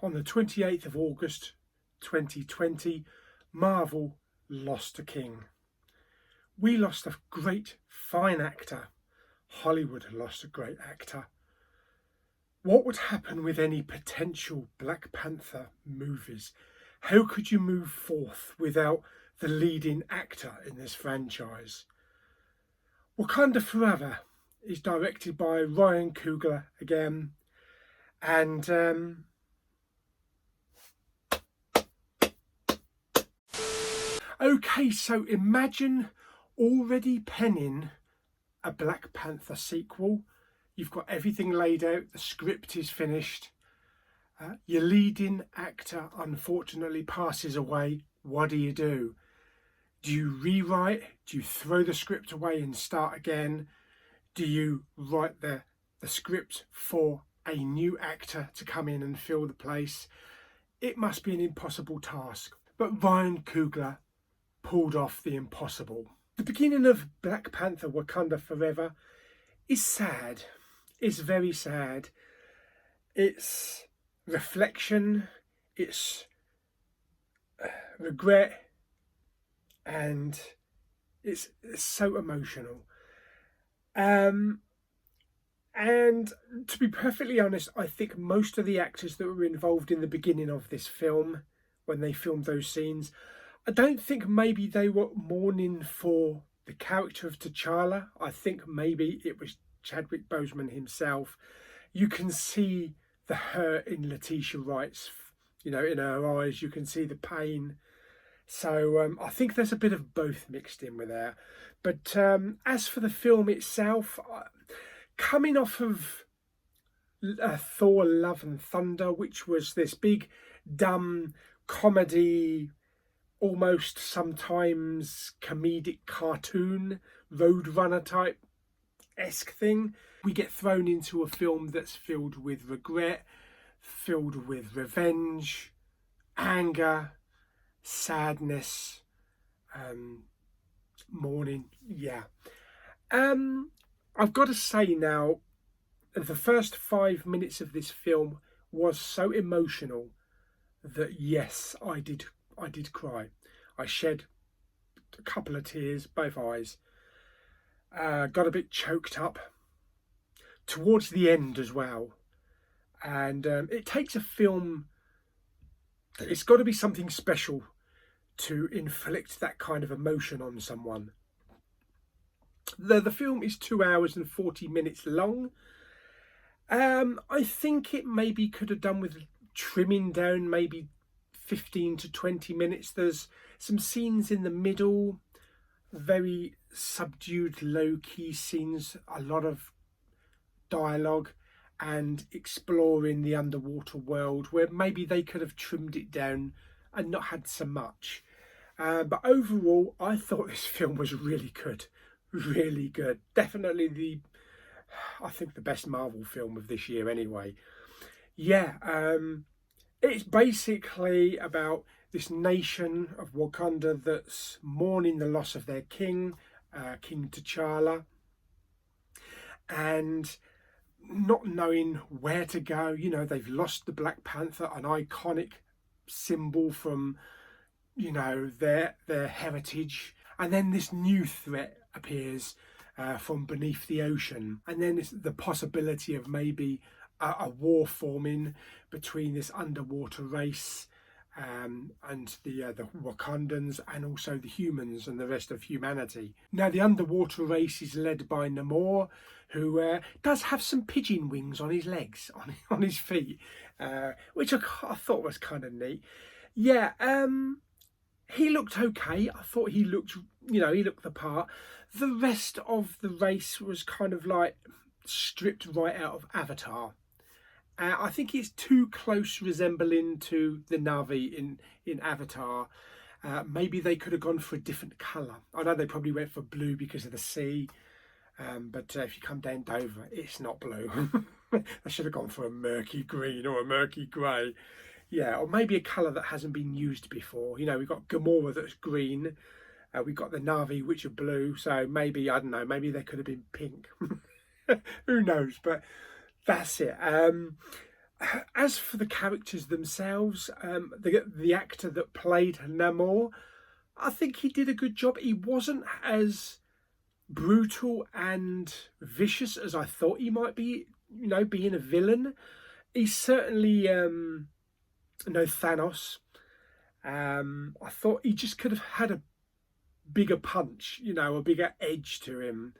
On the 28th of August 2020, Marvel lost a king. We lost a great, fine actor. Hollywood lost a great actor. What would happen with any potential Black Panther movies? How could you move forth without the leading actor in this franchise? Wakanda Forever is directed by Ryan Coogler again, and okay, so imagine already penning a Black Panther sequel. You've got everything laid out, the script is finished. Your leading actor unfortunately passes away. What do? Do you rewrite? Do you throw the script away and start again? Do you write the script for a new actor to come in and fill the place? It must be an impossible task. But Ryan Coogler pulled off the impossible. The beginning of Black Panther Wakanda Forever is sad. It's very sad. It's reflection, it's regret, and it's so emotional. And to be perfectly honest, I think most of the actors that were involved in the beginning of this film, when they filmed those scenes, I don't think maybe they were mourning for the character of T'Challa. I think maybe it was Chadwick Boseman himself. You can see the hurt in Letitia Wright's, in her eyes. You can see the pain. So I think there's a bit of both mixed in with there. But as for the film itself, coming off of Thor Love and Thunder, which was this big, dumb comedy, almost sometimes comedic cartoon, Roadrunner type-esque thing, we get thrown into a film that's filled with regret, filled with revenge, anger, sadness, mourning. Yeah. I've got to say now, the first 5 minutes of this film was so emotional that yes, I did cry. I shed a couple of tears, both eyes. Got a bit choked up towards the end as well. And it takes a film, it's got to be something special to inflict that kind of emotion on someone. The film is 2 hours and 40 minutes long. I think it maybe could have done with trimming down maybe 15 to 20 minutes. There's some scenes in the middle, very subdued, low-key scenes, a lot of dialogue and exploring the underwater world where maybe they could have trimmed it down and not had so much. But overall, I thought this film was really good. Really good. Definitely I think the best Marvel film of this year anyway. Yeah, it's basically about this nation of Wakanda that's mourning the loss of their king, King T'Challa, and not knowing where to go. They've lost the Black Panther, an iconic symbol from, their heritage. And then this new threat appears from beneath the ocean. And then it's the possibility of maybe a war forming between this underwater race and the Wakandans, and also the humans and the rest of humanity. Now, the underwater race is led by Namor, who does have some pigeon wings on his legs, on his feet, which I thought was kind of neat. Yeah, he looked okay. I thought he looked, he looked the part. The rest of the race was kind of like stripped right out of Avatar. I think it's too close resembling to the Na'vi in Avatar. Maybe they could have gone for a different colour. I know they probably went for blue because of the sea, but if you come down Dover, it's not blue. They should have gone for a murky green or a murky grey. Yeah, or maybe a colour that hasn't been used before. You know, we've got Gamora that's green. We've got the Na'vi, which are blue. So maybe, I don't know, maybe they could have been pink. Who knows? But that's it. As for the characters themselves, the actor that played Namor, I think he did a good job. He wasn't as brutal and vicious as I thought he might be, you know, being a villain. He's certainly no Thanos. I thought he just could have had a bigger punch, you know, a bigger edge to him.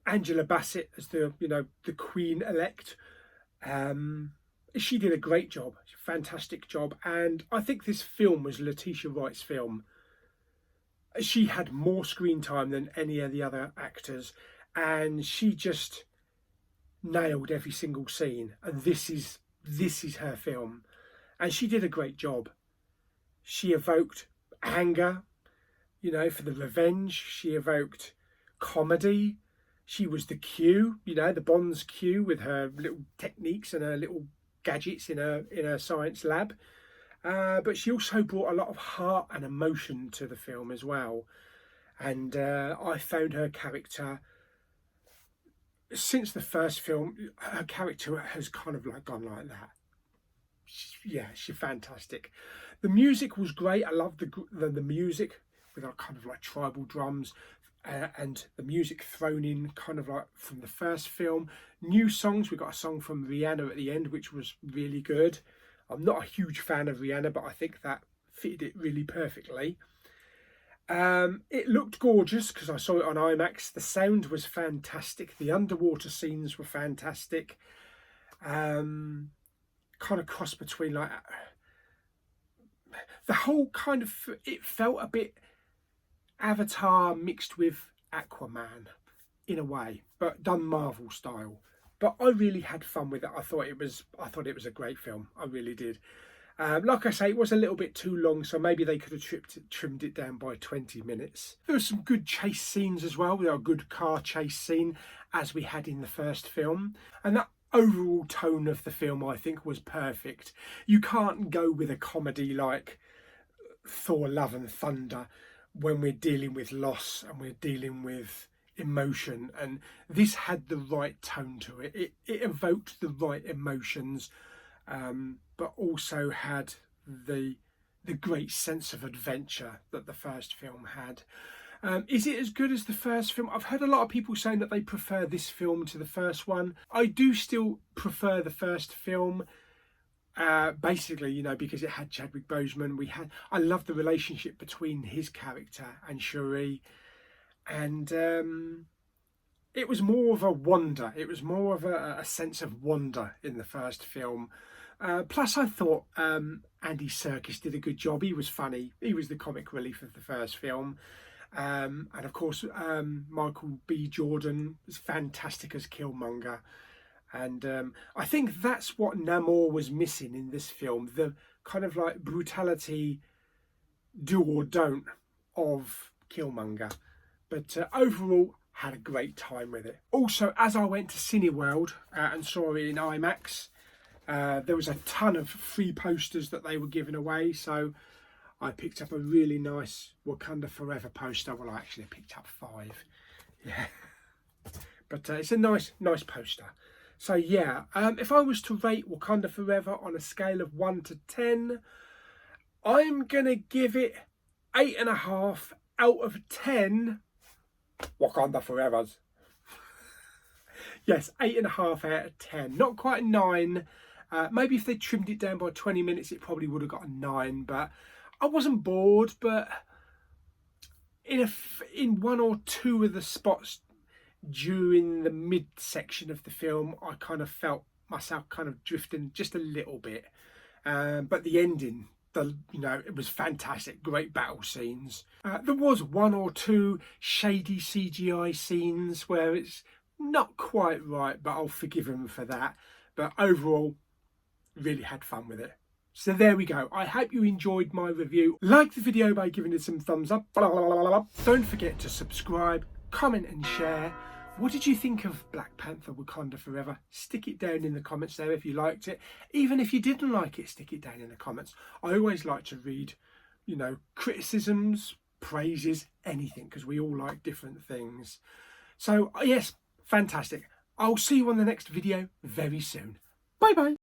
Angela Bassett as the, you know, the Queen elect. She did a great job, fantastic job, and I think this film was Letitia Wright's film. She had more screen time than any of the other actors, and she just nailed every single scene. And this is her film, and she did a great job. She evoked anger, you know, for the revenge. She evoked comedy. She was the Q, you know, the Bond's Q, with her little techniques and her little gadgets in her science lab. But she also brought a lot of heart and emotion to the film as well. And I found her character, since the first film, her character has kind of like gone like that. She's fantastic. The music was great. I loved the music with our kind of like tribal drums. And the music thrown in kind of like from the first film. New songs, we got a song from Rihanna at the end, which was really good. I'm not a huge fan of Rihanna, but I think that fitted it really perfectly. It looked gorgeous because I saw it on IMAX. The sound was fantastic. The underwater scenes were fantastic. Kind of cross between like the whole kind of, it felt a bit Avatar mixed with Aquaman in a way, but done Marvel style. But I really had fun with it. I thought it was a great film. I really did. Like I say, it was a little bit too long, so maybe they could have trimmed it down by 20 minutes. There were some good chase scenes as well. There was a good car chase scene, as we had in the first film. And that overall tone of the film, I think, was perfect. You can't go with a comedy like Thor: Love and Thunder when we're dealing with loss and we're dealing with emotion, and this had the right tone to it. It evoked the right emotions, but also had the great sense of adventure that the first film had. Is it as good as the first film? I've heard a lot of people saying that they prefer this film to the first one. I do still prefer the first film. Basically, you know, because it had Chadwick Boseman. I loved the relationship between his character and Shuri, and it was more of a wonder. It was more of a sense of wonder in the first film. Plus, I thought Andy Serkis did a good job. He was funny. He was the comic relief of the first film. And of course, Michael B. Jordan was fantastic as Killmonger. And I think that's what Namor was missing in this film, the kind of like brutality, do or don't of Killmonger. But overall, had a great time with it. Also, as I went to Cineworld and saw it in IMAX, there was a ton of free posters that they were giving away. So I picked up a really nice Wakanda Forever poster. Well, I actually picked up 5. Yeah. But it's a nice poster. So yeah, if I was to rate Wakanda Forever on a scale of 1 to 10, I'm going to give it 8.5 out of 10 Wakanda Forevers. Yes, 8.5 out of 10. Not quite 9. Maybe if they trimmed it down by 20 minutes, it probably would have got a 9. But I wasn't bored, but in one or two of the spots during the mid-section of the film, I kind of felt myself kind of drifting just a little bit. But the ending, it was fantastic. Great battle scenes. There was one or two shady CGI scenes where it's not quite right, but I'll forgive him for that. But overall, really had fun with it. So there we go. I hope you enjoyed my review. Like the video by giving it some thumbs up. Don't forget to subscribe, comment and share. What did you think of Black Panther Wakanda Forever? Stick it down in the comments there if you liked it. Even if you didn't like it, stick it down in the comments. I always like to read, you know, criticisms, praises, anything, because we all like different things. So yes, fantastic. I'll see you on the next video very soon. Bye bye.